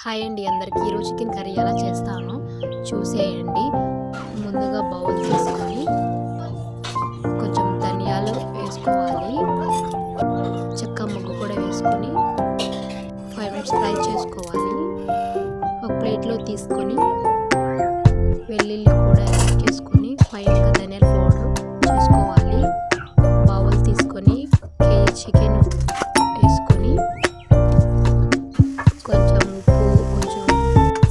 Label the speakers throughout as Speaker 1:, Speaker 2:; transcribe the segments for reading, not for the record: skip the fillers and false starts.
Speaker 1: Hi అండి అందరికీ. ఈరోజు చికెన్ కర్రీ ఎలా చేస్తానో చూసేయండి. ముందుగా బౌల్ తీసుకొని కొంచెం ధనియాలు వేసుకోవాలి, చెక్క ముగ్గు కూడా వేసుకొని 5 మినిట్స్ ఫ్రై చేసుకోవాలి. ఒక ప్లేట్లో తీసుకొని వెల్లుల్లి కూడా యాడ్ చేసుకొని ఫైన్గా ధనియాల పౌడర్ చేసుకోవాలి. బౌల్ తీసుకొని కేజీ చికెన్ వేసుకొని కొంచెం ఉప్పు, కొంచెం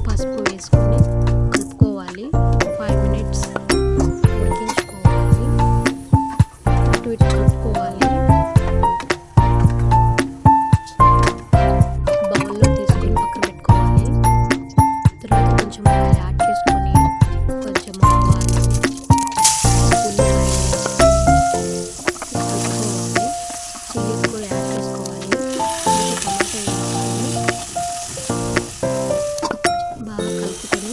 Speaker 1: పసుపు వేసుకొని కలుపుకోవాలి. 5 మినిట్స్ ఉడికించుకోవాలి. అటు ఇటు కలుపుకోవాలి. బౌల్లో తీసుకొని పక్కన పెట్టుకోవాలి. తర్వాత కొంచెం ఆయిల్ యాడ్ చేసుకొని కొంచెం ఆవాలు, ఉల్లిపాయలు కలుపుకోవాలి. చిల్లీస్ కూడా యాడ్ చేసుకోవాలి. టమాటో వేసుకోవాలి. బాగా కలుపుకొని